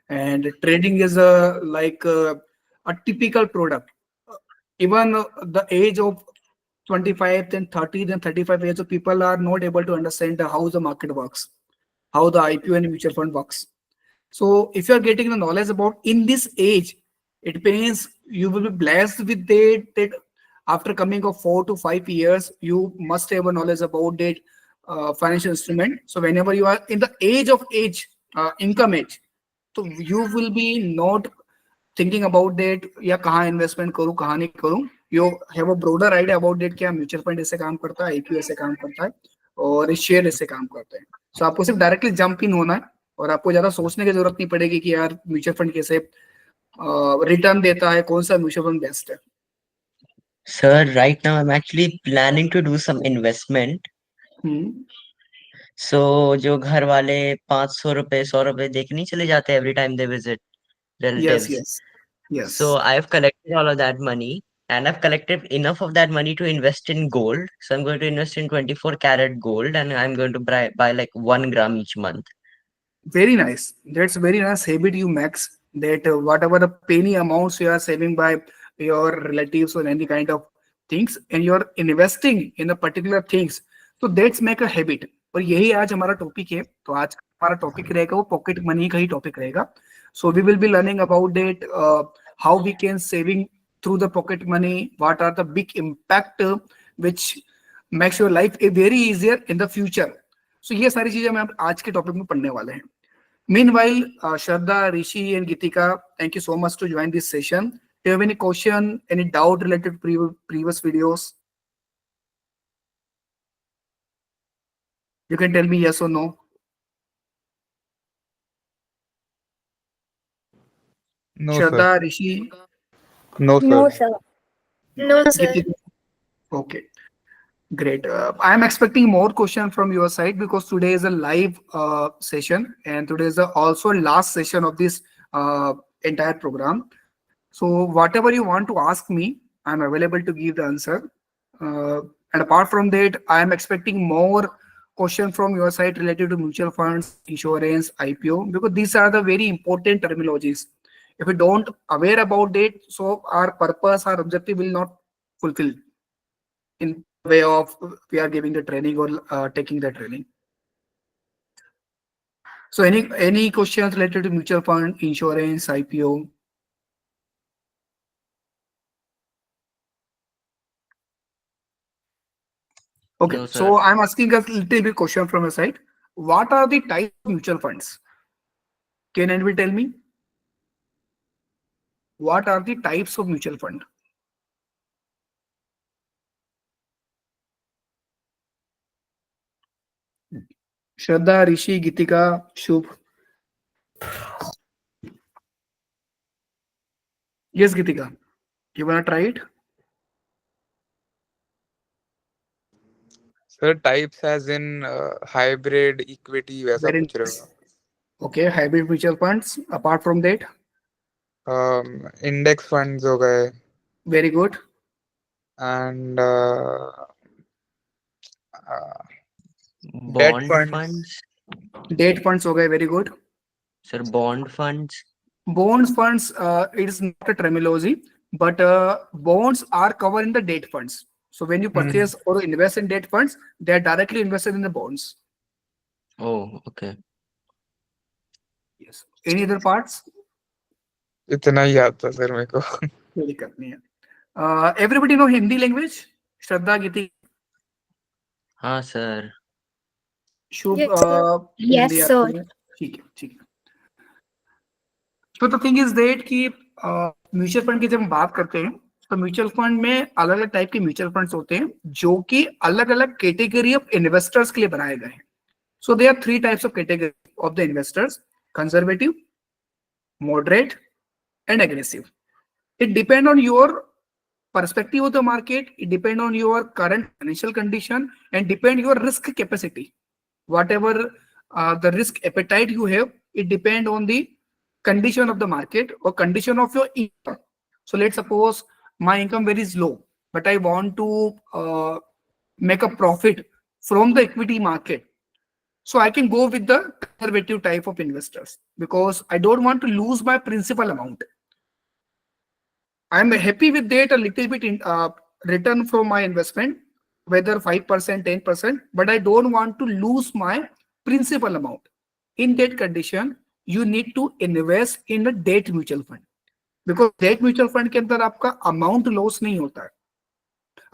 and trading is a typical product. Even the age of 25 then 30 then 35 years of people are not able to understand how the market works, how the IPO and mutual fund works. So if you are getting the knowledge about in this age, it means you will be blessed with that after coming of 4 to 5 years, you must have a knowledge about that financial instrument. So whenever you are in the age, income age, so you will be not thinking about that या कहाँ investment करूँ कहाँ नहीं करूँ. You have a broader idea about that क्या mutual fund ऐसे काम करता है, आईपीओ ऐसे काम करता है और शेयर ऐसे काम करते हैं. सो आपको सिर्फ डायरेक्टली जंप इन होना है और आपको ज्यादा सोचने की जरूरत नहीं पड़ेगी कि यार म्यूचुअल फंड कैसे रिटर्न देता है, कौन सा म्यूचुअल फंड बेस्ट है. Sir, right now I'm actually planning to do some investment. So जो घर वाले 500 रुपए 100 रुपए देके नहीं चले जाते every time they visit Yes, relatives. yes, yes. So I've collected all of that money and I've collected enough of that money to invest in gold. So I'm going to invest in 24 karat gold and I'm going to buy like 1 gram each month. Very nice. That's very nice habit you max. That whatever the penny amounts you are saving by your relatives or any kind of things, and you're investing in a particular things. So that's make a habit. और यही आज हमारा topic है. तो आज हमारा topic रहेगा वो पॉकेट मनी का ही टॉपिक रहेगा. So we will be learning about that how we can saving through the pocket money. What are the big impact which makes your life a very easier in the future. So ये सारी चीजें हम आज के topic में पढ़ने वाले हैं. Meanwhile, Shraddha, Rishi, and Gitika, thank you so much to join this session. Do you have any question, any doubt related to previous videos? You can tell me yes or no. No, Shraddha, sir. Rishi, No, sir. No, sir. No, sir. Gitika. Okay, great. I am expecting more question from your side because today is a live session and today is also last session of this entire program. So whatever you want to ask me, I'm available to give the answer. And apart from that, I am expecting more question from your side related to mutual funds, insurance, IPO, because these are the very important terminologies. If we don't aware about that, so our purpose, our objective will not fulfill in way of we are giving the training or taking the training. So any questions related to mutual fund, insurance, IPO? Okay, No, sir. so I'm asking a little bit question from your side. What are the types of mutual funds? Can anybody tell me? What are the types of mutual fund? Shraddha, Rishi, Gitika, Shubh. Yes, Gitika. You wanna try it? Sir, types as in hybrid, equity, वैसा Very पूछ रहे nice. Okay, hybrid mutual funds. Apart from that, हो. Index funds हो गए very good. and debt Bond funds. funds. Debt funds हो गए, very good. Sir, bond funds. Bonds funds, it is not a terminology, but bonds are covered in the debt funds. So when you purchase or invest in debt funds, they are directly invested in the bonds. Oh, okay. Yes. Any other parts? इतना ही आता sir मेरे को. कोई दिक्कत नहीं है. Everybody know Hindi language? Shraddha, Giti, हाँ sir. Shubh, Yes, sir. Yes, Hindi sir. आती है? ठीक है, ठीक है. So the thing is that कि म्यूचुअल फंड की जब हम बात करते हैं तो म्यूचुअल फंड में अलग अलग टाइप के म्यूचुअल फंड्स होते हैं जो कि अलग अलग कैटेगरी ऑफ इन्वेस्टर्स के लिए बनाए गए हैं. So there are three types of category of the investors: conservative, moderate, and aggressive. It depends on your perspective of the market. It depends on your current financial condition and depend your risk capacity. Whatever the risk appetite you have, it depends on the condition of the market or condition of your income. So let's suppose my income very low, but I want to make a profit from the equity market. So I can go with the conservative type of investors because I don't want to lose my principal amount. I'm happy with that a little bit in return from my investment, whether 5%, 10%, but I don't want to lose my principal amount. In that condition, you need to invest in a debt mutual fund. Because debt mutual fund के अंदर आपका amount loss नहीं होता है.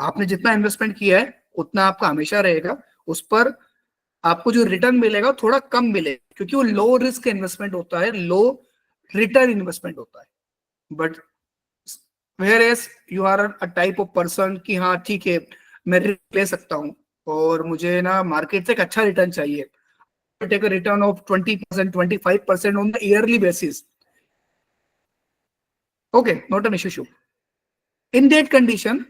आपने जितना investment किया है उतना आपका हमेशा रहेगा, उस पर आपको जो रिटर्न मिलेगा थोड़ा कम मिलेगा क्योंकि वो लो रिस्क इन्वेस्टमेंट होता है, लो रिटर्न इन्वेस्टमेंट होता है. But whereas you are a type of person कि हाँ ठीक है मैं रिस्क ले सकता हूँ और मुझे ना मार्केट से एक अच्छा रिटर्न चाहिए, take a return of 20%, 25% on the yearly basis. Okay, not an issue. In that condition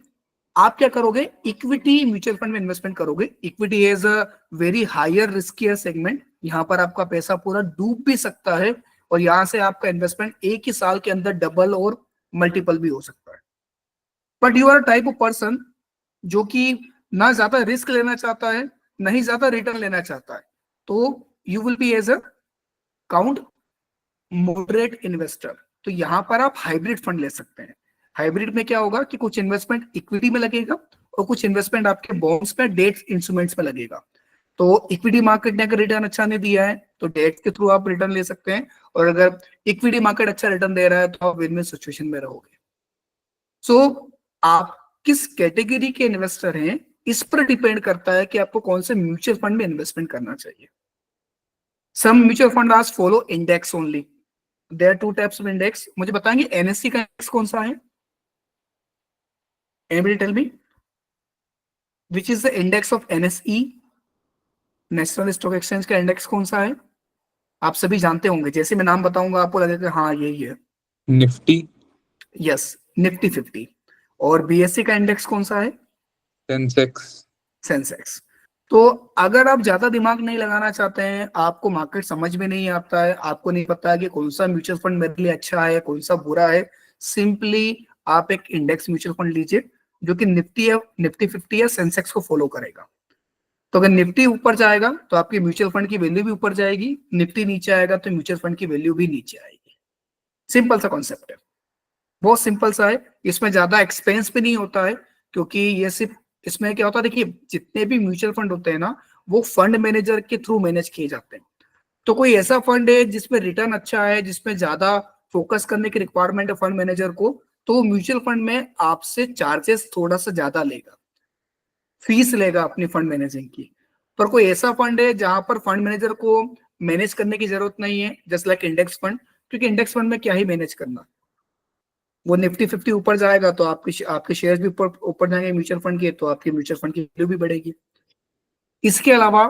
आप क्या करोगे, इक्विटी म्यूचुअल फंड में इन्वेस्टमेंट करोगे. Equity is a very higher riskier segment. यहाँ पर आपका पैसा पूरा डूब भी सकता है और यहाँ से आपका इन्वेस्टमेंट एक ही साल के अंदर डबल और मल्टीपल भी हो सकता है. But you are type of person जो कि ना ज्यादा रिस्क लेना चाहता है, नहीं ज्यादा रिटर्न लेना चाहता है, तो you will be as a count moderate investor. तो यहां पर आप हाइब्रिड फंड ले सकते हैं. हाइब्रिड में क्या होगा कि कुछ इन्वेस्टमेंट इक्विटी में लगेगा और कुछ इन्वेस्टमेंट आपके बॉन्ड्स में, डेट इंस्ट्रूमेंट्स में लगेगा. तो इक्विटी मार्केट ने अगर रिटर्न अच्छा नहीं दिया है तो डेट के थ्रू आप रिटर्न ले सकते हैं, और अगर इक्विटी मार्केट अच्छा रिटर्न दे रहा है तो आप विन विन सिचुएशन में रहोगे. सो आप किस कैटेगरी के इन्वेस्टर हैं इस पर डिपेंड करता है कि आपको कौन से म्यूचुअल फंड में इन्वेस्टमेंट करना चाहिए. Some mutual fund are follow index only. There are two types of index. मुझे बताएंगे एनएससी का इंडेक्स कौन सा है? Anybody tell me which is the index of NSE? National stock exchange का इंडेक्स कौन सा है? आप सभी जानते होंगे, जैसे मैं नाम बताऊंगा आपको लगेगा हाँ यही है. निफ्टी. Yes, Nifty 50. और बीएससी का इंडेक्स कौन सा है? सेंसेक्स. सेंसेक्स. तो अगर आप ज्यादा दिमाग नहीं लगाना चाहते हैं, आपको मार्केट समझ में नहीं आता है, आपको नहीं पता है कि कौन सा म्यूचुअल फंड मेरे लिए अच्छा है, कौन सा बुरा है, सिंपली आप एक इंडेक्स म्यूचुअल फंड लीजिए जो कि निफ्टी है, निफ्टी 50 या सेंसेक्स को फॉलो करेगा. तो अगर निफ्टी ऊपर जाएगा तो आपकी म्यूचुअल फंड की वैल्यू भी ऊपर जाएगी, निफ्टी नीचे आएगा तो म्यूचुअल फंड की वैल्यू भी नीचे आएगी. सिंपल सा कॉन्सेप्ट है, बहुत सिंपल सा है. इसमें ज्यादा एक्सपेंस भी नहीं होता है क्योंकि ये सिर्फ, इसमें क्या होता है देखिए, जितने भी म्यूचुअल फंड होते हैं ना वो फंड मैनेजर के थ्रू मैनेज किए जाते हैं. तो कोई ऐसा फंड है जिसमें रिटर्न अच्छा है, जिसमें ज्यादा फोकस करने की रिक्वायरमेंट है फंड मैनेजर को, तो म्यूचुअल फंड में आपसे चार्जेस थोड़ा सा ज्यादा लेगा, फीस लेगा अपनी फंड मैनेजिंग की. पर कोई ऐसा फंड है जहां पर फंड मैनेजर को मैनेज करने की जरूरत नहीं है, जस्ट लाइक इंडेक्स फंड, क्योंकि इंडेक्स फंड में क्या ही मैनेज करना. वो निफ्टी 50 ऊपर जाएगा तो आपके शेयर्स भी ऊपर ऊपर जाएंगे म्यूचुअल फंड के, तो आपकी म्यूचुअल फंड की वैल्यू भी बढ़ेगी. इसके अलावा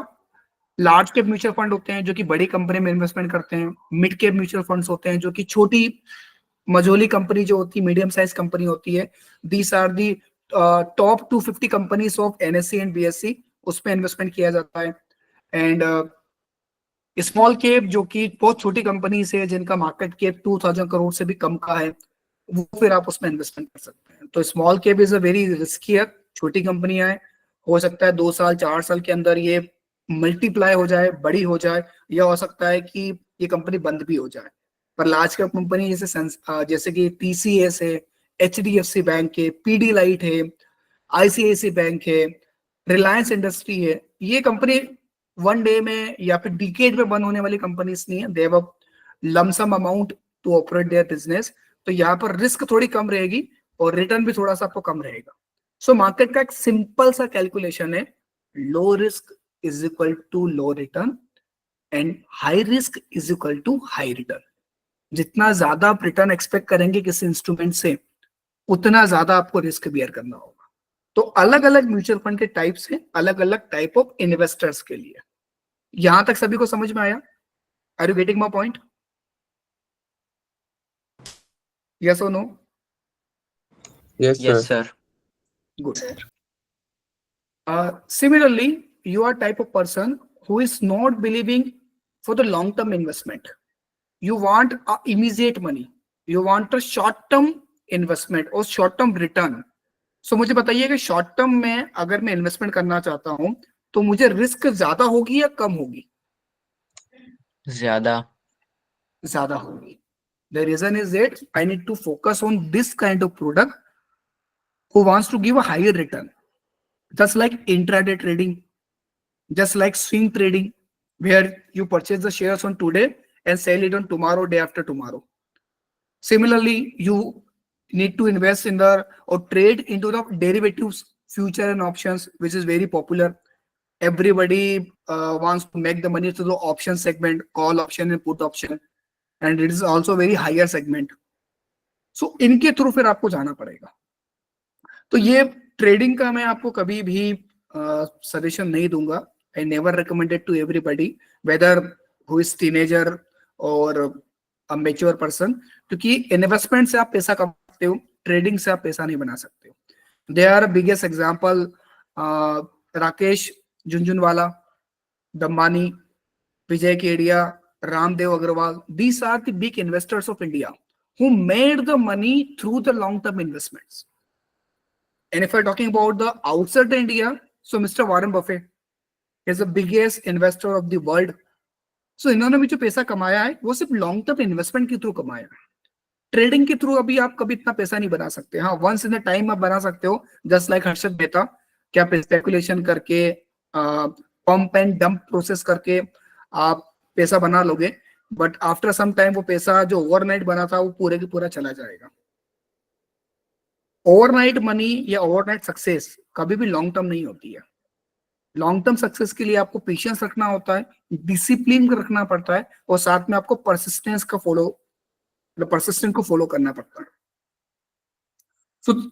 लार्ज कैप म्यूचुअल फंड होते हैं जो कि बड़ी कंपनी में इन्वेस्टमेंट करते हैं. मिड कैप म्यूचुअल फंड्स होते हैं जो कि छोटी मझोली कंपनी जो होती है, मीडियम साइज कंपनी होती है. These are the top 250 companies of NSC and BSC, उसमें इन्वेस्टमेंट किया जाता है. एंड स्मॉल कैप जो कि बहुत छोटी कंपनी है जिनका मार्केट कैप 2000 करोड़ से भी कम का है, वो फिर आप उसमें इन्वेस्टमेंट कर सकते हैं. तो small cap is a very riskier. छोटी कंपनियां हैं, हो सकता है 2 साल 4 साल के अंदर ये मल्टीप्लाई हो जाए, बड़ी हो जाए, या हो सकता है कि ये कंपनी बंद भी हो जाए. पर लार्ज कैप कंपनी जैसे कि टीसीएस है, एचडीएफसी बैंक है, पीडी लाइट है, आईसीआईसी बैंक है, रिलायंस इंडस्ट्री है, ये कंपनी वन डे में या फिर डिकेड में बंद होने वाली कंपनीज नहीं है. They have a lump sum amount to operate their business. तो यहाँ पर रिस्क थोड़ी कम रहेगी और रिटर्न भी थोड़ा सा आपको कम रहेगा. सो मार्केट का एक सिंपल सा कैलकुलेशन है, low risk is equal to low return and high risk is equal to high return. जितना ज्यादा आप रिटर्न एक्सपेक्ट करेंगे किसी इंस्ट्रूमेंट से, उतना ज्यादा आपको रिस्क बियर करना होगा. तो अलग अलग म्यूचुअल फंड के टाइप्स हैं, अलग अलग टाइप ऑफ इन्वेस्टर्स के लिए. यहां तक सभी को समझ में आया? Are you getting my point? Yes और no? Yes, sir. Yes, sir. Good. Similarly, you are type of person who is not believing for the long-term investment. You want immediate money. You want a short-term investment or short-term return. So मुझे बताइए कि short term में अगर मैं investment करना चाहता हूं तो मुझे रिस्क ज्यादा होगी या कम होगी? ज्यादा ज्यादा होगी. The reason is that I need to focus on this kind of product who wants to give a higher return, just like intraday trading, just like swing trading, where you purchase the shares on today and sell it on tomorrow, day after tomorrow. Similarly, you need to invest in the or trade into the derivatives, future and options, which is very popular. Everybody wants to make the money through the option segment, call option and put option, and it is also very higher segment. So इनके through फिर आपको जाना पड़ेगा. तो ये trading का मैं आपको कभी भी सजेशन नहीं दूंगा. I never recommended to everybody whether who is teenager और अ मैच्योर पर्सन, क्योंकि इन्वेस्टमेंट से आप पैसा कमा सकते हो, ट्रेडिंग से आप पैसा नहीं बना सकते हो. They are biggest example Rakesh Jhunjhunwala, Damani, Vijay Kedia, Raamdeo Agrawal. These are the big investors of India who made the money through the long-term investments. And if we're talking about the outside India, so Mr. Warren Buffett is the biggest investor of the world. So इन्होंने भी जो पैसा कमाया है वो सिर्फ long term investment के through कमाया है. ट्रेडिंग के थ्रू अभी आप कभी इतना पैसा नहीं बना सकते. हाँ, वंस इन अ टाइम आप बना सकते हो, जस्ट लाइक हर्षद मेहता, कि आप स्पेकुलेशन करके पंप एंड डंप प्रोसेस करके आप पैसा बना लोगे, बट आफ्टर सम टाइम वो पैसा जो ओवरनाइट बना था वो पूरे की पूरा चला जाएगा. ओवरनाइट मनी या ओवरनाइट सक्सेस कभी भी लॉन्ग टर्म नहीं होती है. लॉन्ग टर्म सक्सेस के लिए आपको पेशेंस रखना होता है, डिसिप्लिन रखना पड़ता है, और साथ में आपको परसिस्टेंस का परसिस्टेंस को फॉलो करना पड़ता है. So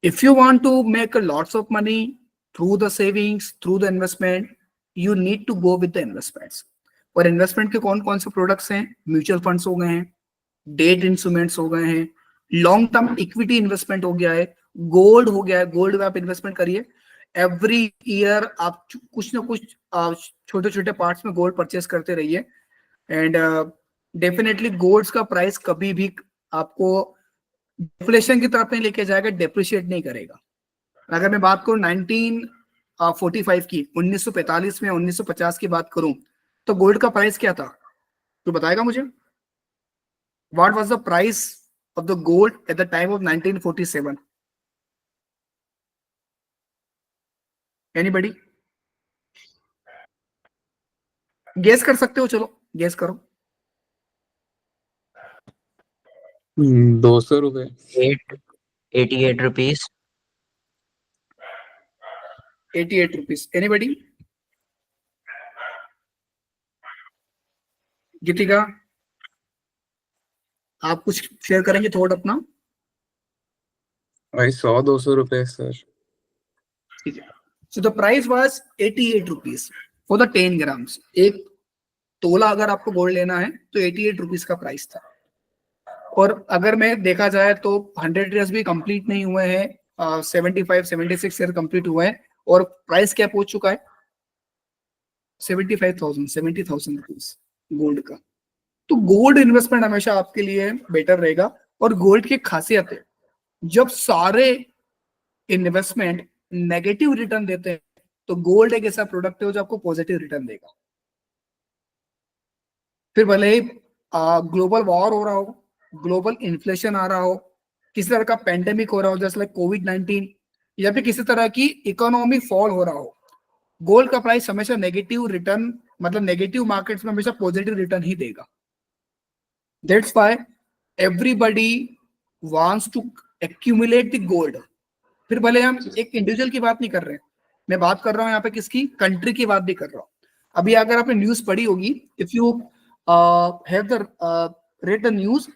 if you want to make lots of money through the savings, through the investment, you need to go with the investments. और इन्वेस्टमेंट के कौन कौन से प्रोडक्ट्स हैं? म्यूचुअल फंड्स हो गए हैं, डेट इंस्ट्रूमेंट्स हो गए हैं, लॉन्ग टर्म इक्विटी इन्वेस्टमेंट हो गया है, गोल्ड हो गया है. गोल्ड में आप इन्वेस्टमेंट करिए. एवरी ईयर आप कुछ ना कुछ छोटे छोटे पार्ट्स में गोल्ड परचेस करते रहिए. एंड डेफिनेटली गोल्ड का प्राइस कभी भी आपको इन्फ्लेशन की तरफ नहीं लेके जाएगा, डेप्रिशिएट नहीं करेगा. अगर मैं बात करूं 1945 की, 1945 में 1950 की बात करूं, तो गोल्ड का प्राइस क्या था? तो बताएगा मुझे? What was the price of the gold at the time of 1947? Anybody guess कर सकते हो? चलो गेस करो. 200 रुपए. 88 rupees. 88 रुपीज. एनीबॉडी? गीतिका, आप कुछ शेयर करेंगे थोड़ा अपना? भाई 100-200 रुपए सर. ठीक है. So the price was 88 rupees for the 10 grams. एक तोला अगर आपको गोल्ड लेना है तो 88 रुपीज का प्राइस था. और अगर मैं देखा जाए तो 100 ईयर्स भी कंप्लीट नहीं हुए हैं, 75-76 ईयर कंप्लीट हुए हैं, और प्राइस क्या पहुंच चुका है? 70,000 रुपीज गोल्ड का. तो गोल्ड इन्वेस्टमेंट हमेशा आपके लिए बेटर रहेगा. और गोल्ड की खासियत है, जब सारे इन्वेस्टमेंट नेगेटिव रिटर्न देते हैं तो गोल्ड एक ऐसा प्रोडक्ट है जो आपको पॉजिटिव रिटर्न देगा. फिर भले ही ग्लोबल वॉर हो रहा हो, ग्लोबल इन्फ्लेशन आ रहा हो, किसी तरह का पेंडेमिक हो रहा हो जैसे लाइक कोविड-19, या फिर किसी तरह की इकोनॉमिक फॉल हो रहा हो, गोल्ड का प्राइस हमेशा नेगेटिव रिटर्न, मतलब नेगेटिव मार्केट्स में हमेशा पॉजिटिव रिटर्न ही देगा. That's why everybody wants to accumulate the gold. फिर भले हम एक इंडिविजुअल की बात नहीं कर रहे हैं, मैं बात कर रहा हूं यहाँ पे किसकी? कंट्री की बात भी कर रहा हूं. अभी अगर आपने न्यूज पढ़ी होगी, if you have the read the news,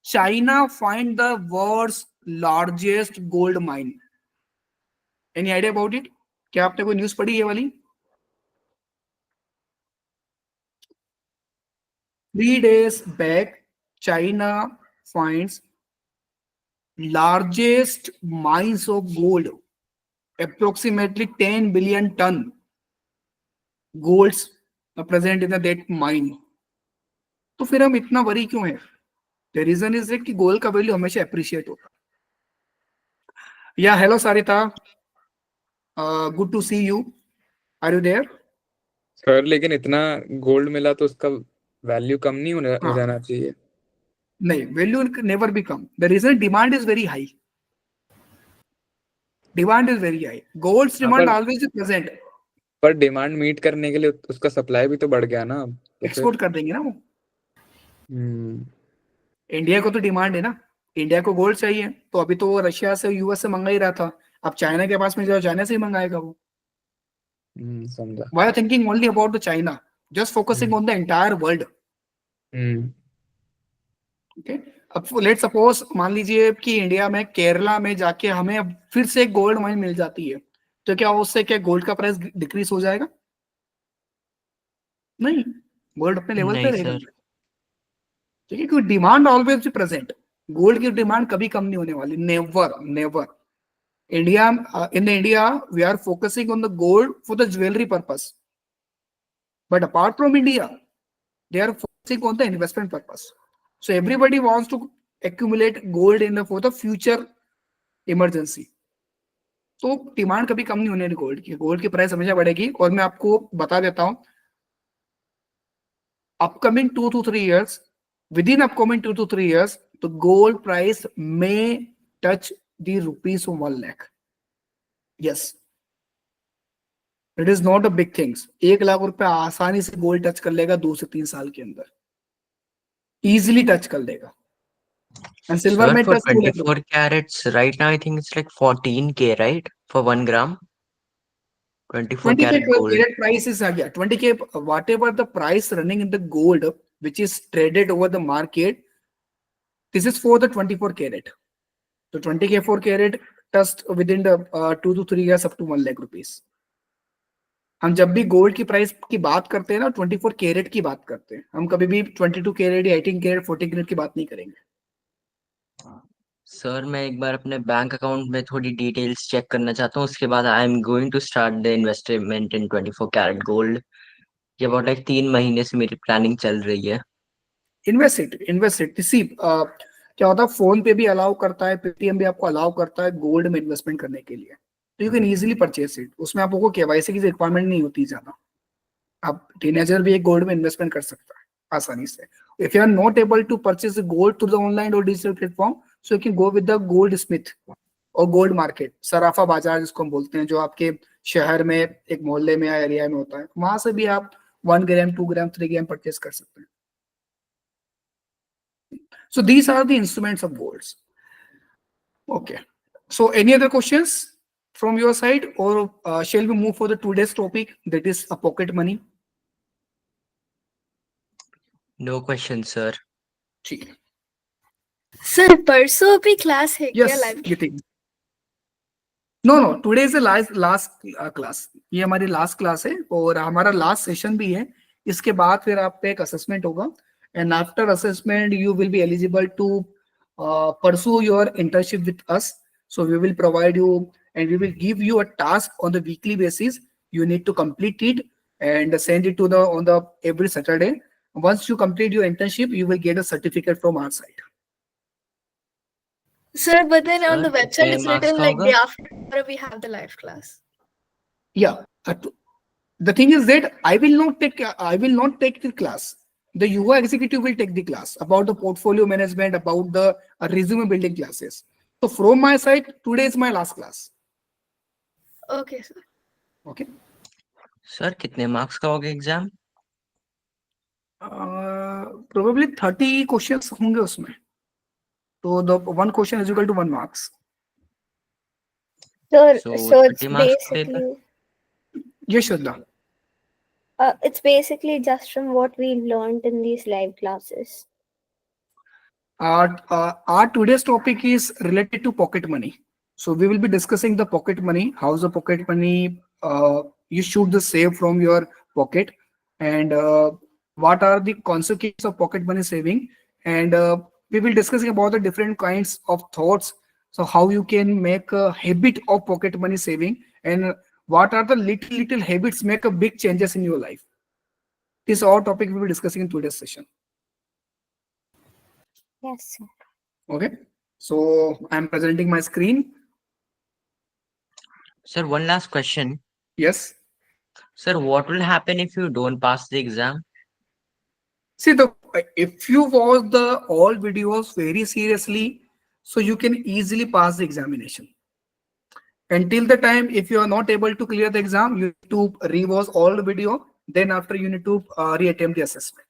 China find the world's largest gold mine. Any idea about it? क्या आपने कोई न्यूज पढ़ी ये वाली? 3 days back, China finds largest mines of gold, approximately 10 billion ton golds are present in that mine. तो फिर हम इतना वरी क्यों है? The reason is that कि गोल्ड का वैल्यू हमेशा अप्रिशिएट होता है. या hello Sarita, good to see you. Are you there? Sir लेकिन इतना गोल्ड मिला तो उसका वैल्यू कम नहीं हो हाँ। जाना चाहिए. नहीं, value never become. The reason demand is very high. Demand is very high. Gold's हाँ, demand always is present. पर डिमांड मीट करने के लिए उसका सप्लाई भी तो बढ़ गया ना अब, तो फिर. एक्सपोर्ट कर देंगे ना वो. हम्म. इंडिया को तो डिमांड है ना. इंडिया को गोल्ड चाहिए, तो अभी तो वो रशिया से, यूएस से मंगा ही रहा था. अब चाइना के पास में जाओ, चाइना से ही मंगाएगा वो. समझा. Why are thinking only about the China? Just focusing on the entire world. Hmm. Okay. अब लेट सपोज मान लीजिए कि इंडिया में केरला में जाके हमें अब फिर से एक गोल्ड माइन मिल जाती है, तो क्या उससे क्या गोल्ड का प्राइस डिक्रीज हो जाएगा? नहीं, गोल्ड अपने लेवल पे नहीं रहेगा. सर. ठीक है, क्योंकि demand always be present. Gold की डिमांड कभी कम नहीं होने वाली. Never never. India, in India we are focusing on the gold for the jewellery purpose, but apart from India they are focusing on the investment purpose. So everybody wants to accumulate gold in the for the future emergency. तो demand कभी कम नहीं होने वाली gold की. Gold की price हमेशा बढ़ेगी. और मैं आपको बता देता हूं, upcoming 2 to 3 years, within upcoming 2 to 3 years, the gold price may touch the rupees 1 lakh. Yes, it is not a big things. 1 lakh रुपए आसानी से गोल्ड टच कर लेगा 2 से 3 साल के अंदर. इजिली टच कर लेगा. And silver Sir, may for touch 2 lakh. 24 carats, right now I think it's like 14K, right? For 1 gram? 24 20K carat gold. carat price is 20K. Whatever the price running in the gold, which is traded over the market, this is for the 24 carat. So 20K 4 carat touched within the 2 to 3 years up to 1 lakh rupees. हम जब भी gold की price की बात करते हैं ना, 24 carat की बात करते हैं. हम कभी भी 22 कैरेट या 18 कैरेट 40 कैरेट की बात नहीं करेंगे. सर मैं एक बार अपने बैंक अकाउंट में थोड़ी डिटेल्स चेक करना चाहता हूँ, उसके बाद I am going to start the investment in 24 carat gold. ये अबाउट लाइक 3 महीने से मेरी प्लानिंग चल रही है. Invest it see. क्या होता है, फोन पे भी अलाउ करता है, पेटीएम भी आपको अलाउ करता है गोल्ड में इन्वेस्टमेंट करने के लिए. तो you can easily purchase it. उसमें आपको केवाईसी की रिक्वायरमेंट नहीं होती ज्यादा. आप टीनेजर भी एक गोल्ड में इन्वेस्टमेंट कर सकता है आसानी से. If you are not able to purchase gold through the online और digital platform, so you can go with the goldsmith और गोल्ड मार्केट, सराफा बाजार जिसको हम बोलते हैं, जो आपके शहर में एक मोहल्ले में या एरिया में होता है. वहां से भी आप 1 ग्राम 2 ग्राम 3 ग्राम परचेस कर सकते हैं. So these are the instruments of golds. Okay. So any other questions from your side, or shall we move for the today's topic, that is a pocket money? No question sir. ठीक है. Sir परसों भी class है क्या Yes, live? you think? No, today is the last class. ये हमारी last class है और हमारा लास्ट सेशन भी है. इसके बाद फिर आप पे एक असेसमेंट होगा, and after assessment you will be eligible to pursue your internship with us. So we will provide you and we will give you a task on the weekly basis. You need to complete it and send it to the on the every Saturday. Once you complete your internship, you will get a certificate from our side. Sir, but then on Sir, the website कितने it's marks written का like होगा? day after we have the live class. Yeah. The thing is that I will not take the class. The UA executive will take the class about the portfolio management, about the resume building classes. So from my side, today is my last class. Okay, sir. Okay. Sir कितने marks का होगा exam? Probably 30 questions होंगे उसमें. So the one question is equal to 1 marks. So So it's 30 marks का paper? basically Yes, Shraddha. it's basically just from what we learned in these live classes. Our today's topic is related to pocket money. So we will be discussing the pocket money, how's the pocket money you should the save from your pocket, and what are the consequences of pocket money saving, and we will discussing about the different kinds of thoughts. So how you can make a habit of pocket money saving, and what are the little habits make a big changes in your life. This all topic we will be discussing in today's session. Yes, sir. Okay, so I'm presenting my screen. Sir, one last question. Yes. Sir, what will happen if you don't pass the exam? See, if you watch the all videos very seriously, so you can easily pass the examination. Until the time, if you are not able to clear the exam, you need to rewatch all the video. Then after, you need to reattempt the assessment.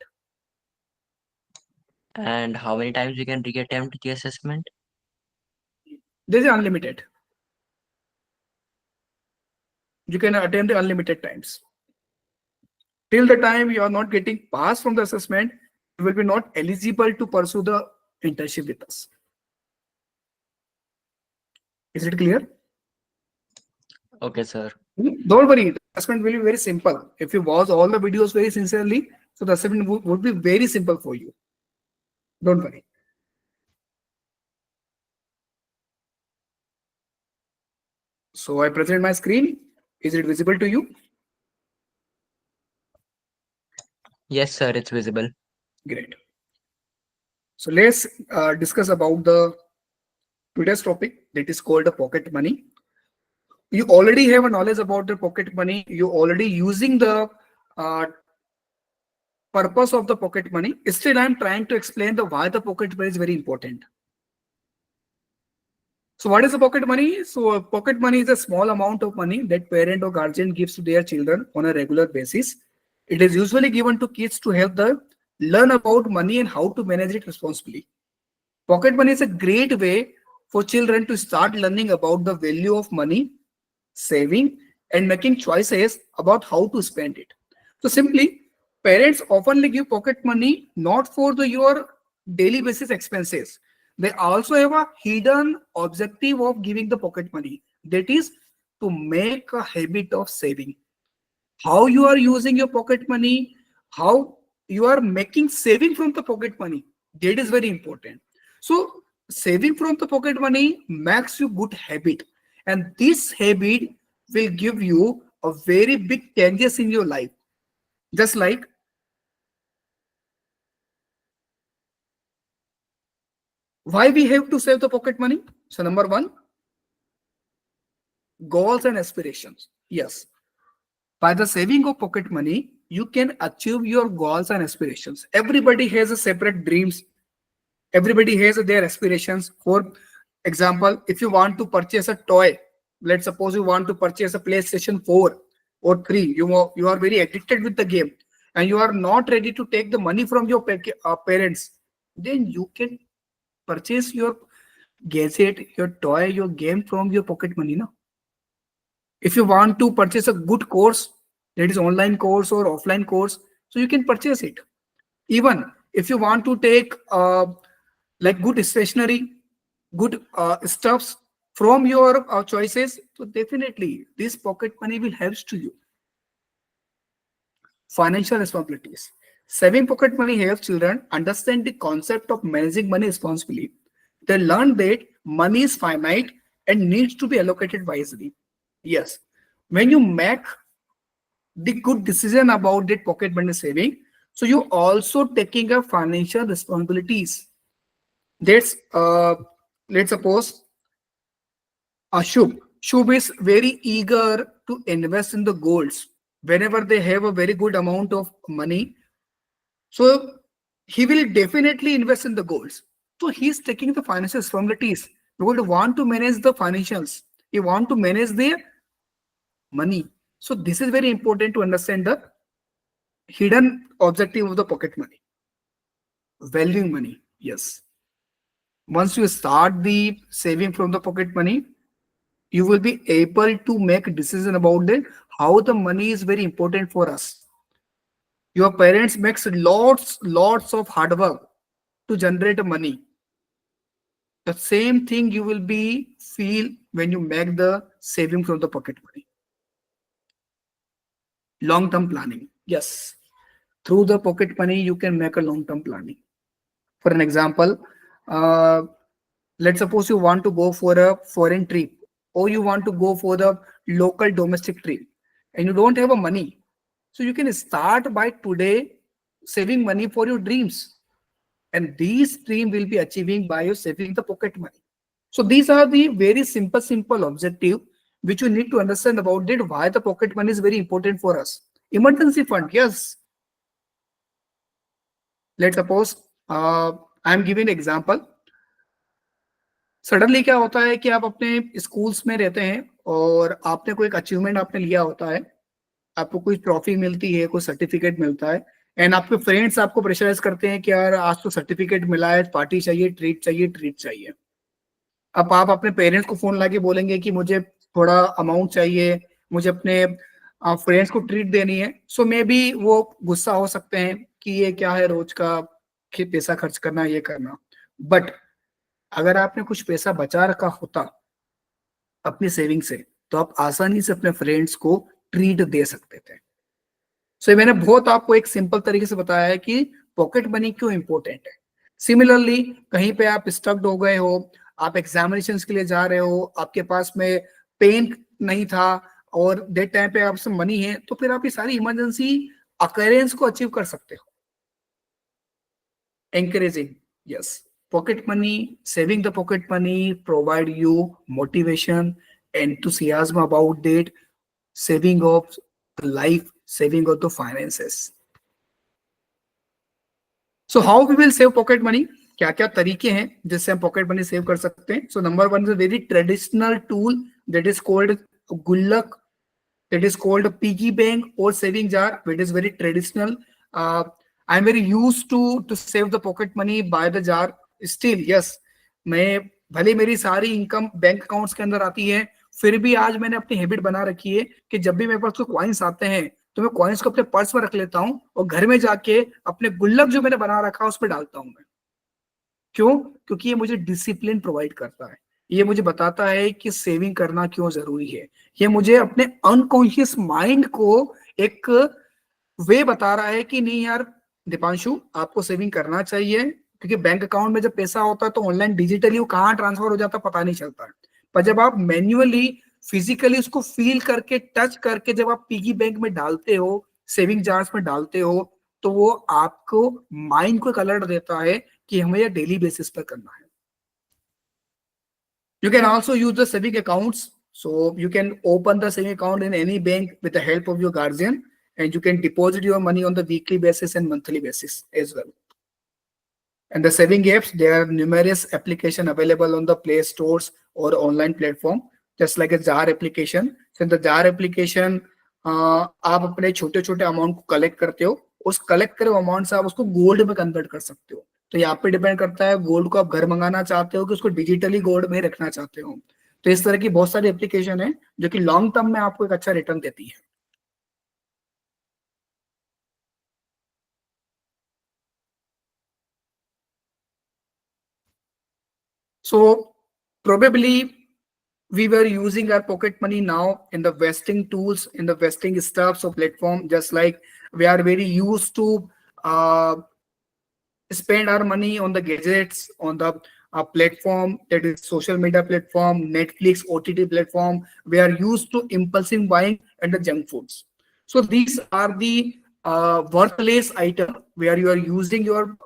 And how many times you can reattempt the assessment? This is unlimited. You can attempt the unlimited times. Till the time you are not getting passed from the assessment, you will be not eligible to pursue the internship with us. Is it clear? Okay, sir. Don't worry, the assessment will be very simple. If you watch all the videos very sincerely, so the assessment would be very simple for you. Don't worry. So I present my screen. Is it visible to you? Yes, sir, it's visible. Great. So let's discuss about the today's topic, that is called the pocket money. You already have a knowledge about the pocket money. You already using the purpose of the pocket money. Still, I'm trying to explain the why the pocket money is very important. So what is the pocket money? So pocket money is a small amount of money that parent or guardian gives to their children on a regular basis. It is usually given to kids to help them learn about money and how to manage it responsibly. Pocket money is a great way for children to start learning about the value of money, saving, and making choices about how to spend it. So simply, parents often give pocket money not for your daily basis expenses. They also have a hidden objective of giving the pocket money. That is to make a habit of saving. How you are using your pocket money, how you are making saving from the pocket money, that is very important. So saving from the pocket money makes you good habit, and this habit will give you a very big changes in your life. Just like why we have to save the pocket money. So number one, goals and aspirations. Yes, by the saving of pocket money, you can achieve your goals and aspirations. Everybody has a separate dreams. Everybody has their aspirations. For example, if you want to purchase a toy, let's suppose you want to purchase a PlayStation 4 or 3, you are very addicted with the game and you are not ready to take the money from your parents, then you can purchase your gadget, your toy, your game from your pocket money. No? If you want to purchase a good course, that is online course or offline course, so you can purchase it. Even if you want to take like good stationery, good stuffs from your choices, so definitely this pocket money will help to you. Financial responsibilities. Saving pocket money helps children understand the concept of managing money responsibly. They learn that money is finite and needs to be allocated wisely. Yes, when you make the good decision about that pocket money saving, so you also taking a financial responsibilities. That's let's suppose Shubh is very eager to invest in the golds whenever they have a very good amount of money. So he will definitely invest in the golds. So he's taking the financial responsibilities. He would want to manage the financials. He want to manage their money. So this is very important to understand the hidden objective of the pocket money. Valuing money. Yes. Once you start the saving from the pocket money, you will be able to make a decision about it, how the money is very important for us. Your parents makes lots of hard work to generate money. The same thing you will be feel when you make the saving from the pocket money. Long-term planning. Yes. Through the pocket money, you can make a long-term planning. For an example, let's suppose you want to go for a foreign trip, or you want to go for the local domestic trip and you don't have a money. So you can start by today saving money for your dreams. And these dreams will be achieving by you saving the pocket money. So these are the very simple objective which you need to understand about it, why the pocket money is very important for us. Emergency fund, yes. Let suppose I am giving example. Suddenly क्या होता है कि आप अपने schools में रहते हैं और आपने कोई एक अचीवमेंट आपने लिया होता है, आपको कोई ट्रॉफी मिलती है, कोई सर्टिफिकेट मिलता है, एंड आपके फ्रेंड्स आपको प्रेशराइज करते हैं कि यार आज तो सर्टिफिकेट मिला है, पार्टी चाहिए, ट्रीट चाहिए, ट्रीट चाहिए. अब आप अपने पेरेंट्स को फोन लाके बोलेंगे कि मुझे थोड़ा अमाउंट चाहिए, मुझे अपने फ्रेंड्स को ट्रीट देनी है. सो मे बी वो गुस्सा हो सकते हैं कि ये क्या है रोज का कि पैसा खर्च करना, ये करना. बट अगर आपने कुछ पैसा बचा रखा होता अपनी सेविंग से, तो आप आसानी से अपने फ्रेंड्स को ट्रीट दे सकते थे. सो मैंने बहुत आपको एक सिंपल तरीके से बताया है कि पॉकेट मनी क्यों इंपॉर्टेंट है. सिमिलरली कहीं पे आप स्टक्ड हो गए हो, आप एग्जामिनेशन के लिए जा रहे हो, आपके पास में पेन नहीं था और डेट टाइम पे आपसे मनी है, तो फिर आप ये सारी इमरजेंसी अकरेंस को अचीव कर सकते हो. Encouraging, yes. Pocket money, saving the pocket money provide you motivation, enthusiasm about that, saving of life, saving of the finances. So how we will save pocket money? क्या क्या तरीके हैं जिससे हम पॉकेट मनी सेव कर सकते हैं? So number one is a very traditional tool that is called गुल्लक, that is called a piggy bank or saving jar, which is very traditional. I'm very used to save the pocket money by the jar. Still yes, मैं भले मेरी सारी income bank accounts के अंदर आती है, फिर भी आज मैंने अपनी हैबिट बना रखी है कि जब भी मेरे पास कोई कॉइन्स आते हैं तो मैं कॉइन्स को अपने पर्स में रख लेता हूं और घर में जाके अपने गुल्लक जो मैंने बना रखा है उस पर डालता हूं मैं. क्यों? क्योंकि ये मुझे डिसिप्लिन प्रोवाइड करता है, ये मुझे बताता है कि सेविंग करना क्यों जरूरी है, ये मुझे अपने अनकॉन्शियस माइंड को एक वे बता रहा है कि नहीं यार दीपांशु, आपको सेविंग करना चाहिए. क्योंकि बैंक अकाउंट में जब पैसा होता है तो ऑनलाइन डिजिटली वो कहाँ ट्रांसफर हो जाता है पता नहीं चलता है, पर जब आप मैन्युअली फिजिकली उसको फील करके टच करके जब आप पिगी बैंक में डालते हो, सेविंग जार्स में डालते हो, तो वो आपको माइंड को एक अलर्ट देता है कि हमें यह डेली बेसिस पर करना है. You can also use the saving accounts. So you can open the saving account in any bank with the help of your guardian, and you can deposit your money on the weekly basis and monthly basis as well. And the saving apps, there are numerous applications available on the Play Stores or online platform, just like a jar application. So in the jar application, आप अपने छोटे छोटे amount को collect करते हो, उस collect करे amount से आप उसको गोल्ड में कन्वर्ट कर सकते हो. तो यहाँ पे डिपेंड करता है गोल्ड को आप घर मंगाना चाहते हो कि उसको डिजिटली गोल्ड में रखना चाहते हो. तो इस तरह की बहुत सारी एप्लीकेशन है जो कि लॉन्ग टर्म में आपको एक अच्छा रिटर्न देती है. So probably we were using our pocket money now in the vesting tools, in the vesting stuffs of platform, just like we are very used to spend our money on the gadgets, on the platform, that is social media platform, Netflix, OTT platform. We are used to impulsive buying and the junk foods. So these are the worthless item where you are using your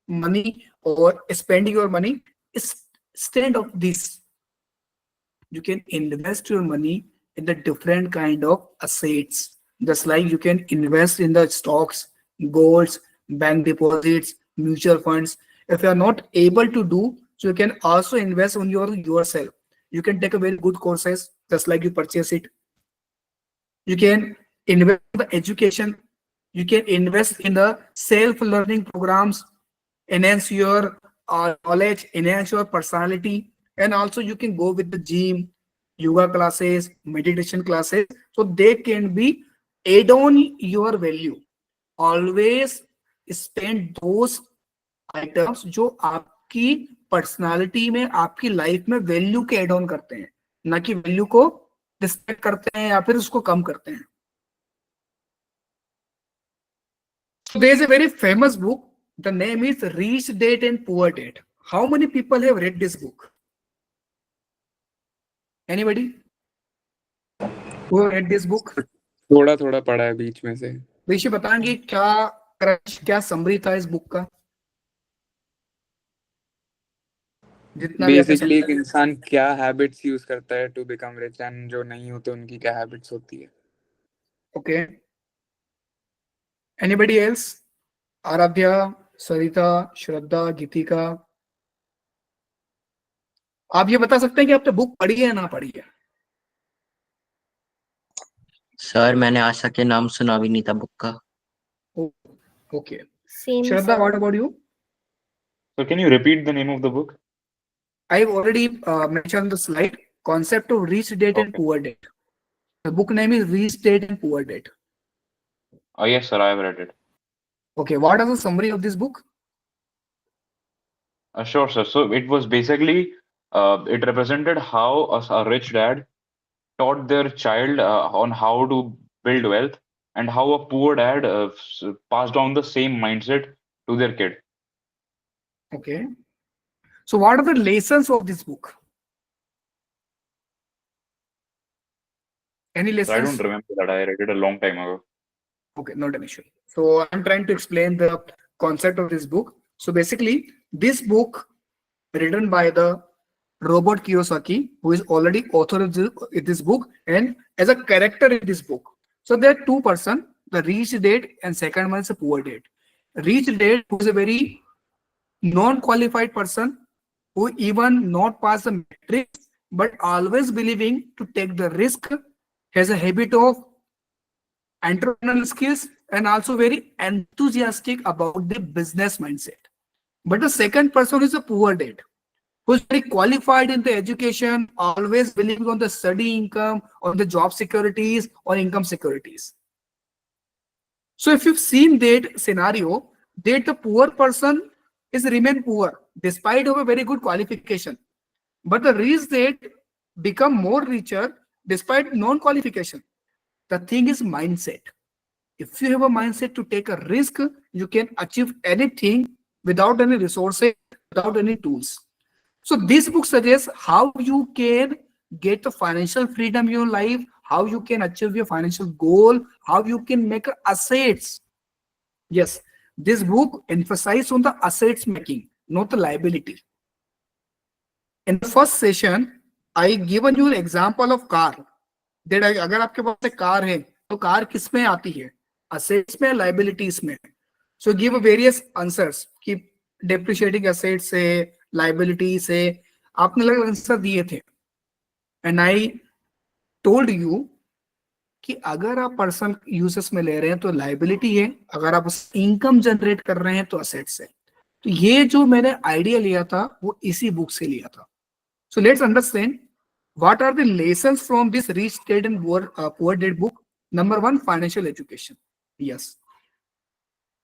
money or spending your money. Instead of this, you can invest your money in the different kind of assets, just like you can invest in the stocks, golds, bank deposits, mutual funds. If you are not able to do so, you can also invest on yourself. You can take a very good courses, just like you purchase it. You can invest in the education. You can invest in the self-learning programs, enhance your knowledge, enhance your personality, and also you can go with the gym, yoga classes, meditation classes. So they can be add on your value. Always spend those items जो आपकी personality में, आपकी life में value के add on करते हैं, ना कि वैल्यू को डिस्ट्रैक्ट करते हैं या फिर उसको कम करते हैं. So there is a very famous book. The name is Rich Dad and Poor Dad. How many people have read this book? Anybody who have read this book? थोड़ा थोड़ा पढ़ा है बीच में से. ऋषि बताएंगे क्या समरी था इस बुक का? जितना भी आपने बेसिकली एक इंसान क्या हैबिट्स यूज करता है टू बिकम रिच, एंड जो नहीं होते उनकी क्या हैबिट्स होती है. Okay. Anybody else? आराध्या, सरिता, श्रद्धा, गीतिका, आप ये बता सकते हैं कि आपने बुक पढ़ी है या ना पढ़ी है? सर मैंने आज तक ये नाम सुना भी नहीं था बुक का। Okay, Same, Shraddha, sir. What about you? So can you repeat the name of the book? I've already mentioned the slide, concept of rich date and Okay. poor date. The book name is Rich Date and Poor Date. Oh, yes, sir, I have read it. Okay, what is the summary of this book? Sure, sir. So it was basically, it represented how a rich dad taught their child on how to build wealth, and how a poor dad passed down the same mindset to their kid. Okay, so what are the lessons of this book? Any So I lessons? don't remember that. I read it a long time ago. Okay, not an issue. So I'm trying to explain the concept of this book. So basically, this book written by the Robert Kiyosaki, who is already author of this book, and as a character in this book. So there are two person, the rich dad and second one is a poor dad. Rich dad, who is a very non-qualified person, who even not pass the metrics, but always believing to take the risk, has a habit of entrepreneurial skills, and also very enthusiastic about the business mindset. But the second person is a poor dad, who is very qualified in the education, always believing on the study income, on the job securities or income securities. So if you've seen that scenario, that the poor person is remain poor despite of a very good qualification, but the rich that become more richer despite non-qualification. The thing is mindset. If you have a mindset to take a risk, you can achieve anything without any resources, without any tools. So this book suggests how you can get the financial freedom in your life, how you can achieve your financial goal, how you can make assets. Yes, this book emphasizes on the assets making, not the liability. In the first session, I given you an example of car. That अगर आपके पास एक car है तो car किस में आती है, assets में, liabilities में. So give various answers कि depreciating assets है, liabilities है, आपने अलग आंसर दिए थे. And I told you कि अगर आप पर्सनल यूजेस में ले रहे हैं तो लाइबिलिटी है, अगर आप इनकम जनरेट कर रहे हैं तो असेट्स है. तो ये जो मैंने आइडिया लिया था वो इसी बुक से लिया था. So let's understand what are the lessons from this Rich Dad and Poor Dad book. Number one, financial education. Yes,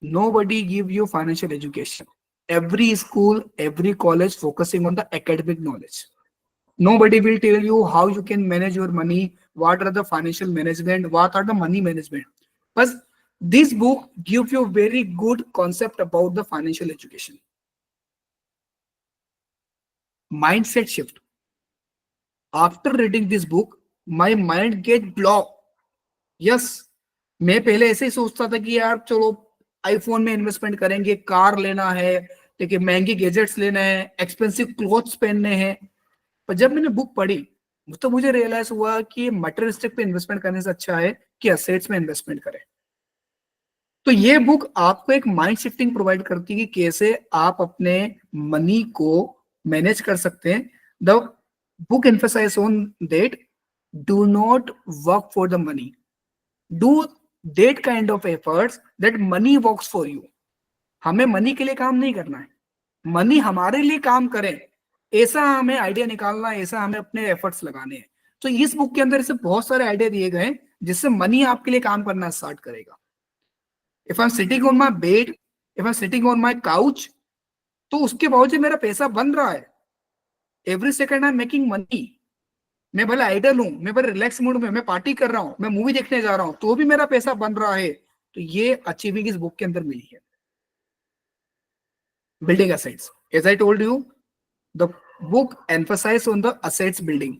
nobody give you financial education. Every school, every college focusing on the academic knowledge. Nobody will tell you how you can manage your money, what are the financial management, what are the money management. But this book gives you very good concept about the financial education. Mindset shift. After reading this book, my mind get blocked. Yes, मैं पहले ऐसे ही सोचता था कि यार चलो iPhone में investment करेंगे, कार लेना है, देखिए महंगे गैजेट्स लेना है, एक्सपेंसिव क्लोथ्स पहनने हैं. पर जब मैंने बुक पढ़ी तो मुझे रियलाइज हुआ कि मटेरियलिस्टिक पे इन्वेस्टमेंट करने से अच्छा है कि एसेट्स में इन्वेस्टमेंट करें. तो ये बुक आपको एक माइंड शिफ्टिंग प्रोवाइड करती है कि कैसे आप अपने मनी को मैनेज कर सकते हैं. The book emphasise on that do not work for the money, do that kind of efforts that money works for you. हमें मनी के लिए काम नहीं करना है, मनी हमारे लिए काम करे, ऐसा हमें आइडिया निकालना है, ऐसा हमें अपने एफर्ट्स लगाने हैं. तो इस बुक के अंदर ऐसे बहुत सारे आइडिया दिए गए हैं जिससे मनी आपके लिए काम करना स्टार्ट करेगा. If I am sitting on my bed, if I am sitting on my couch, तो उसके बावजूद मेरा पैसा बन रहा है. Every second I am making money. मैं भले आइडल हूं, मैं भले रिलैक्स मूड में, मैं पार्टी कर रहा हूं, मैं मूवी देखने जा रहा हूं, तो भी मेरा पैसा बन रहा है. तो ये अचीविंग इस बुक के अंदर मिली है. Building assets. As I told you, the book emphasizes on the assets building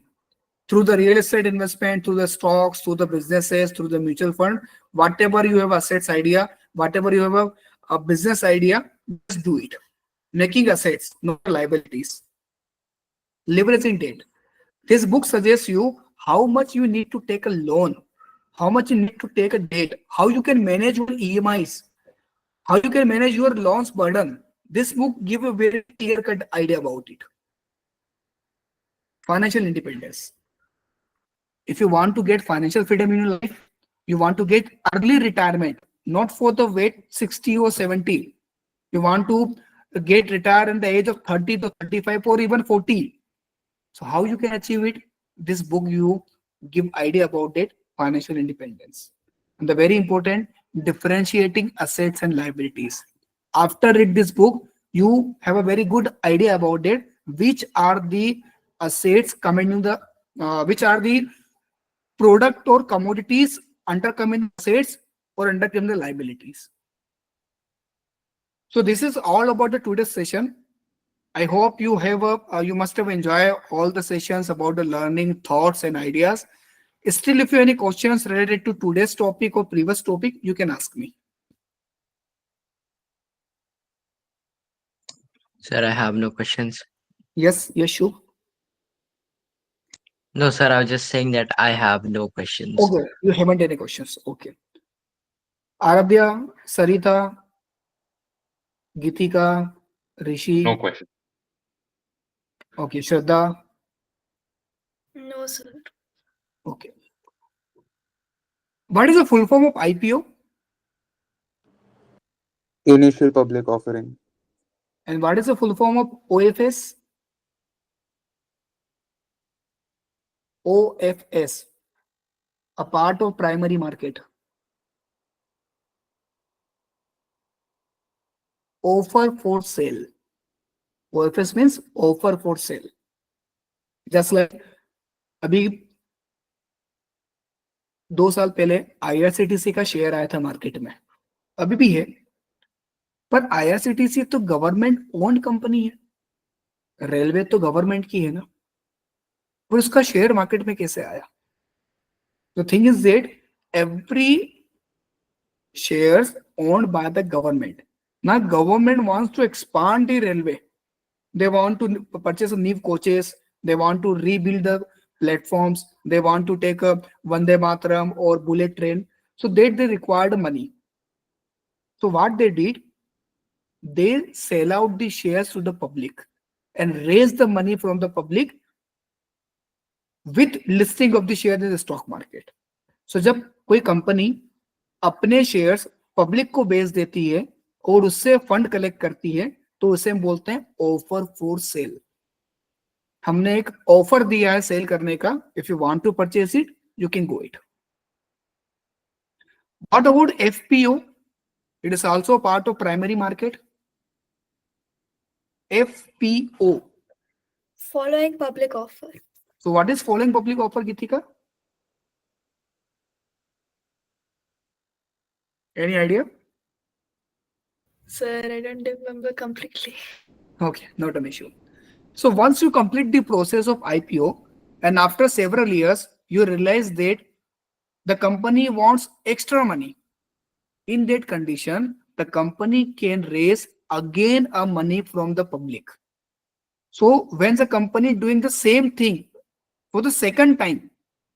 through the real estate investment, through the stocks, through the businesses, through the mutual fund. Whatever you have assets idea, whatever you have a business idea, just do it. Making assets, not liabilities. Leveraging debt. This book suggests you how much you need to take a loan, how much you need to take a debt, how you can manage your EMIs. how you can manage your loans burden. This book give a very clear cut idea about it. Financial independence. If you want to get financial freedom in your life, you want to get early retirement, not for the wait 60 or 70. You want to get retired in the age of 30 to 35 or even 40. So how you can achieve it? This book you give idea about it, financial independence. And the very important, differentiating assets and liabilities. After read this book, you have a very good idea about it. Which are the assets coming in the, which are the product or commodities under coming assets or under coming the liabilities. So this is all about the today's session. I hope you have you must have enjoyed all the sessions about the learning thoughts and ideas. Still, if you have any questions related to today's topic or previous topic, you can ask me. Sir, I have no questions. Yes, yes, sure. No, sir, I was just saying that I have no questions. Okay, you haven't any questions. Okay. Aradhya, Sarita, Gitika, Rishi. No question. Okay, Shraddha. No, sir. Okay. What is the full form of IPO? Initial public offering. And what is the full form of OFS? OFS, a part of primary market. Offer for sale. OFS means offer for sale. Just like अभी 2 साल पहले IRCTC का share आया था market में, अभी भी है, पर IRCTC तो गवर्नमेंट ओन्ड कंपनी है, रेलवे तो गवर्नमेंट की है ना, पर उसका शेयर मार्केट में कैसे आया? The thing is that every shares owned by the government. Now government wants to expand the railway. They want to purchase new coaches. They want to rebuild the platforms. They want to take a Vande Mataram or bullet train. So they required money. So what they did, they sell out the shares to the public and raise the money from the public with listing of the share in the stock market. So जब कोई company अपने shares public को बेच देती है और उससे fund collect करती है, तो उसे हम बोलते हैं ऑफर फॉर सेल. हमने एक ऑफर दिया है सेल करने का. If you want to purchase it, you can go it. What about FPO? It is also part of primary market. FPO. Following public offer. So what is following public offer, Gitika? Any idea? Sir, I don't remember completely. Okay, not an issue. So once you complete the process of IPO and after several years, you realize that the company wants extra money. In that condition, the company can raise again a money from the public. So when the company doing the same thing for the second time,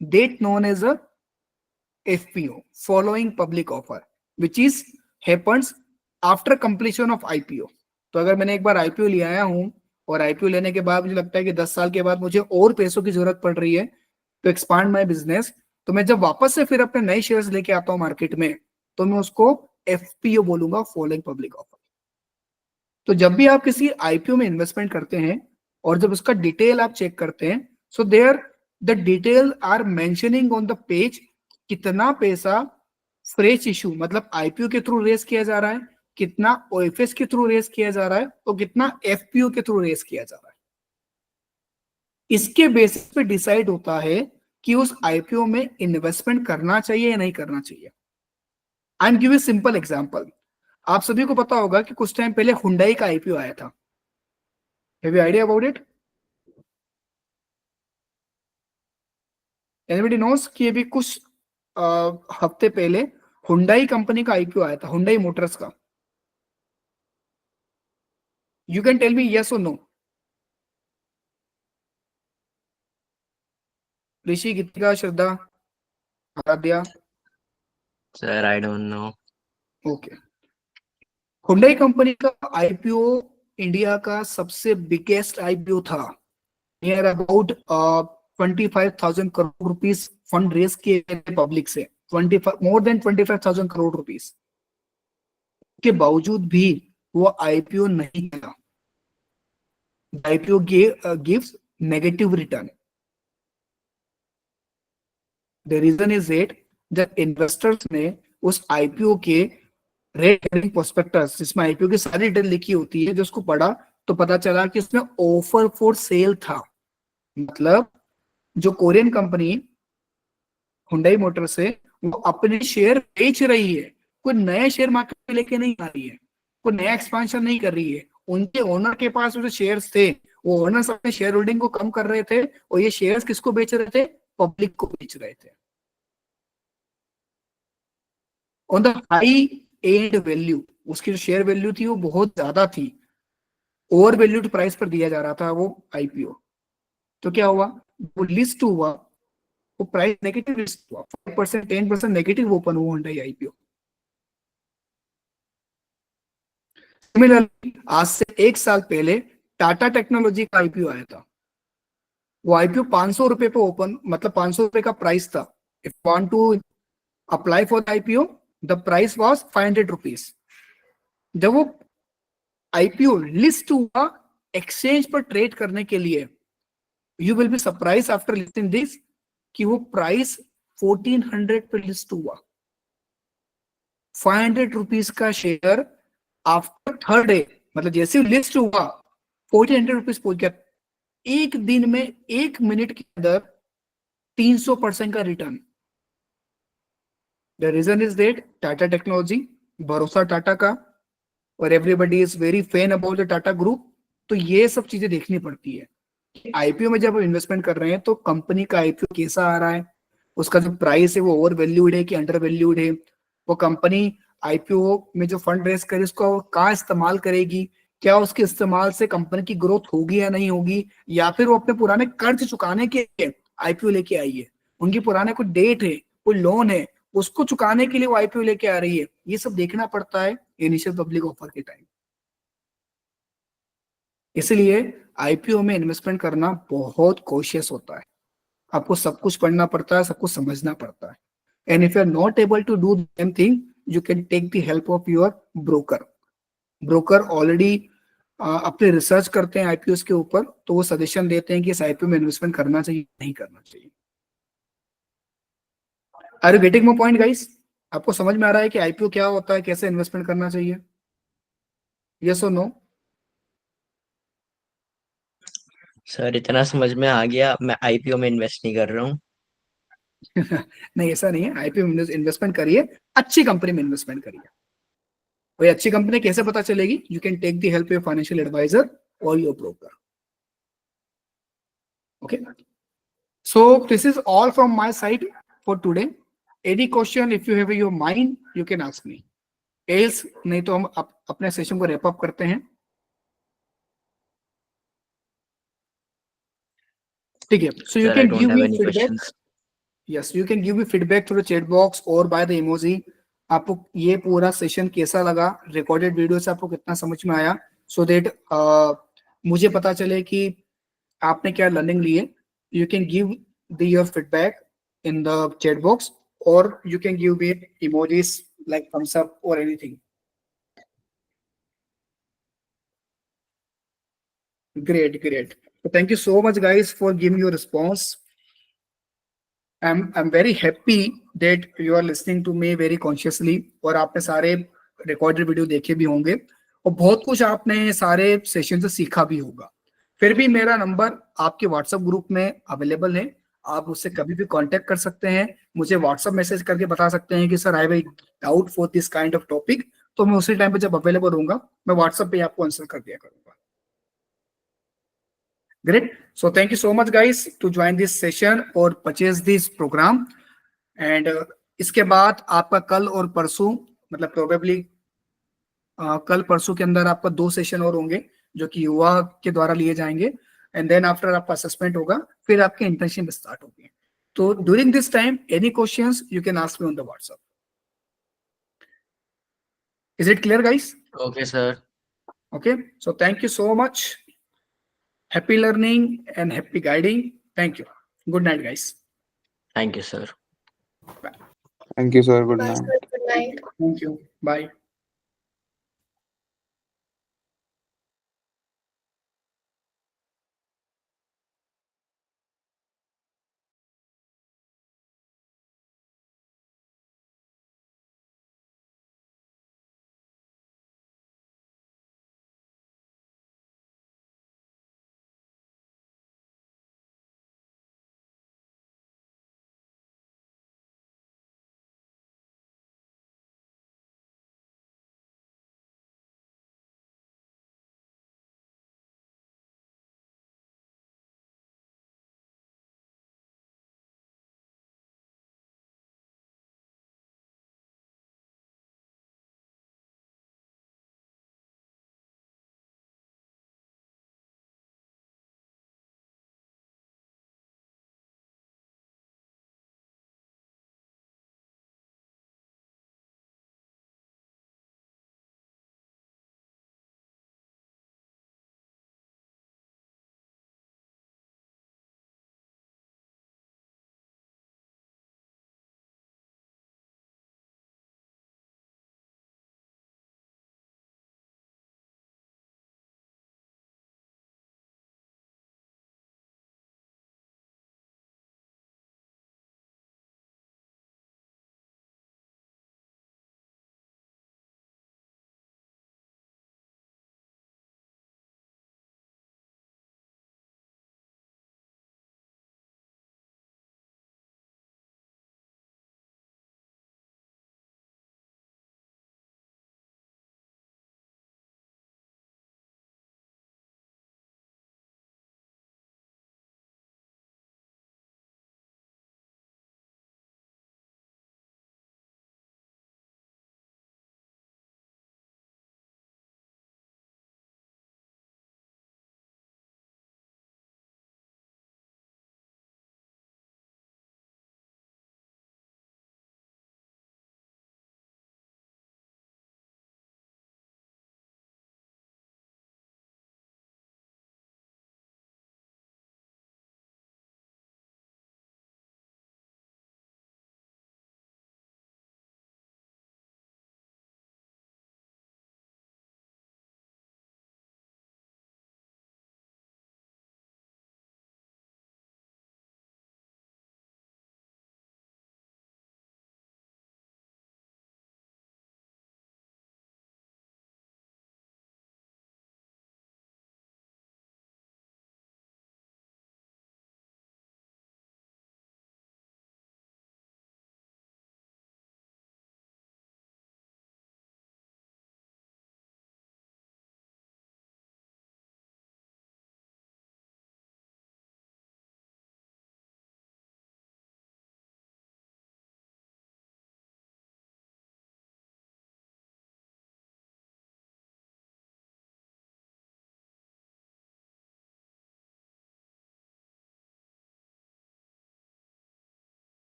that known as a FPO, following public offer, which is happens after completion of IPO. तो अगर मैंने एक बार IPO ले आया हूं और IPO लेने के बाद मुझे लगता है कि 10 साल के बाद मुझे और पैसों की जरूरत पड़ रही है तो एक्सपांड माय बिजनेस, तो मैं जब वापस से फिर अपने नए शेयर्स लेके आता हूं मार्केट में, तो मैं उसको FPO बोलूंगा, फॉलोइंग पब्लिक ऑफर. तो जब भी आप किसी IPO में इन्वेस्टमेंट करते हैं और जब उसका डिटेल आप चेक करते हैं, so there the detail are mentioning on the page कितना पैसा फ्रेश इशू मतलब IPO के थ्रू रेस किया जा रहा है, कितना OFS के थ्रू रेस किया जा रहा है और कितना FPO के थ्रू रेस किया जा रहा है. इसके बेसिस पे डिसाइड होता है कि उस IPO में इन्वेस्टमेंट करना चाहिए या नहीं करना चाहिए. I am give a simple example. आप सभी को पता होगा कि कुछ टाइम पहले हुंडई का IPO आया था. Have you idea about it? Anybody knows कि अभी कुछ हफ्ते पहले हुंडई कंपनी का IPO आया था, हुंडई मोटर्स का. You can tell me yes or no. Rishi, Gitika, Shraddha, Aradhya. Sir, I don't know. Okay. Hyundai company का आईपीओ इंडिया का सबसे बिगेस्ट आईपीओ था, near about 25,000 crore rupees fund raise किए public से, 25,000 crore rupees के बावजूद भी वो आईपीओ नहीं किया। IPO gives negative return. The reason is that जब इन्वेस्टर्स ने उस आईपीओ के रेट हेयरिंग प्रोस्पेक्टस, जिसमें आईपीओ की सारी डिटेल लिखी होती है, जो उसको पढ़ा तो पता चला कि इसमें ऑफर फॉर सेल था। मतलब जो कोरियन कंपनी हुंडई मोटर से वो अपने शेयर बेच रही है, कोई नए शेयर मार्केट में लेके नहीं आ रही है, कोई नया एक्सपांशन नहीं कर रही है। उनके ओनर के पास जो शेयर्स थे, वो ओनर्स अपने शेयर होल्डिंग को कम कर रहे थे, और ये शेयर्स किसको बेच रहे थे? पब्लिक को बेच रहे थे। On the high and value, उसकी जो शेयर वैल्यू थी वो बहुत ज्यादा थी, ओवर वैल्यूड प्राइस पर दिया जा रहा था वो आईपीओ। तो क्या हुआ? वो लिस्ट हुआ, वो प्राइस नेगेटिव लिस्ट हुआ, 5%, 10% नेगेटिव ओपन हुआ हुंडई आईपीओ। सिमिलरली आज से 1 साल पहले टाटा टेक्नोलॉजी का आईपीओ आया था। वो आईपीओ 500 रुपए पे ओपन, मतलब 500 रुपए का प्राइस था। If want to apply for the IPO, the price was 500 rupees. जब वो आईपीओ लिस्ट हुआ एक्सचेंज पर ट्रेड करने के लिए, you will be surprise after listing this कि वो प्राइस 1400 पे लिस्ट हुआ। 500 रुपीज का शेयर आफ्टर थर्ड डे, मतलब जैसे लिस्ट हुआ 1400 रुपीज पहुंच गया। एक दिन में, 1 मिनट के अंदर 300% का return. The reason is that Tata technology, भरोसा टाटा का, और everybody is very fan about the Tata group. तो ये सब चीजें देखनी पड़ती है। आईपीओ में जब आप इन्वेस्टमेंट कर रहे हैं तो कंपनी का आईपीओ कैसा आ रहा है, उसका जो प्राइस है वो ओवर वैल्यूड है कि अंडर वैल्यूड है, वो कंपनी आईपीओ में जो फंड रेस करे उसको कहाँ इस्तेमाल करेगी, क्या उसके इस्तेमाल से कंपनी की ग्रोथ होगी या नहीं होगी, या फिर वो अपने पुराने कर्ज चुकाने के लिए आईपीओ लेके आई है, उनकी पुराने कोई डेट है, कोई लोन है, उसको चुकाने के लिए वो आईपीओ लेके आ रही है। ये सब देखना पड़ता है इनिशियल पब्लिक ऑफर के टाइम। इसलिए आईपीओ में इन्वेस्टमेंट करना बहुत कॉशियस होता है। आपको सब कुछ पढ़ना पड़ता है, सब कुछ समझना पड़ता है। And if you are not able to do the same thing, you can take the help of your broker. Broker already अपने रिसर्च करते हैं आईपीओ के ऊपर, तो वो सजेशन देते हैं कि इस आईपीओ में इन्वेस्टमेंट करना चाहिए, नहीं करना चाहिए। Are you getting my point guys? आपको समझ में आ रहा है कि आईपीओ क्या होता है, कैसे इन्वेस्टमेंट करना चाहिए? यस और नो? सर इतना समझ में आ गया, मैं आईपीओ में इन्वेस्ट नहीं कर रहा हूँ। नहीं, ऐसा नहीं है। आईपीओ में इन्वेस्टमेंट करिए, अच्छी कंपनी में इन्वेस्टमेंट करिए। कोई अच्छी कंपनी कैसे पता चलेगी? You can take the help your financial advisor और your broker. Okay, so this is all from my side for today. Any question if you have in your mind, you can ask me. Else नहीं तो हम अपने session को wrap up करते हैं। ठीक है, so you Sir, I can don't give have me any feedback. questions. Yes, you can give me feedback through the chat box or by the emoji. आपको ये पूरा सेशन कैसा लगा, रिकॉर्डेड वीडियो से आपको कितना समझ में आया, so that मुझे पता चले कि आपने क्या लर्निंग ली है। You can give your feedback in the chat box, or you can give me emojis like thumbs up or anything. Great, great. So thank you so much guys for giving your response. I'm very happy that you are listening to me very consciously, और आपने सारे recorded video देखे भी होंगे और बहुत कुछ आपने सारे सेशन से सीखा भी होगा। फिर भी मेरा नंबर आपके व्हाट्सएप ग्रुप में अवेलेबल है, आप उससे कभी भी कांटेक्ट कर सकते हैं, मुझे व्हाट्सएप मैसेज करके बता सकते हैं कि sir I have doubt for this kind of topic, तो मैं उसी टाइम पे जब अवेलेबल होऊंगा मैं व्हाट्सएप पे आपको आंसर कर दिया करूंगा। Great, so thank you so much guys to join this session और परचेज दिस प्रोग्राम। एंड इसके बाद आपका कल और परसों, मतलब प्रोबेबली कल परसों के अंदर आपका 2 सेशन और होंगे जो कि युवा के द्वारा लिए जाएंगे। एंड देन आफ्टर आपका असेसमेंट होगा, फिर आपके इंटर्नशिप स्टार्ट होगी। तो during this time any questions you can ask me on the WhatsApp. Is it clear guys? Okay, sir. Okay, so thank you so much. Happy learning and happy guiding. Thank you. Good night, guys. Thank you, sir. Thank you, sir. Good Bye, night. sir. Good night. Thank you. Bye.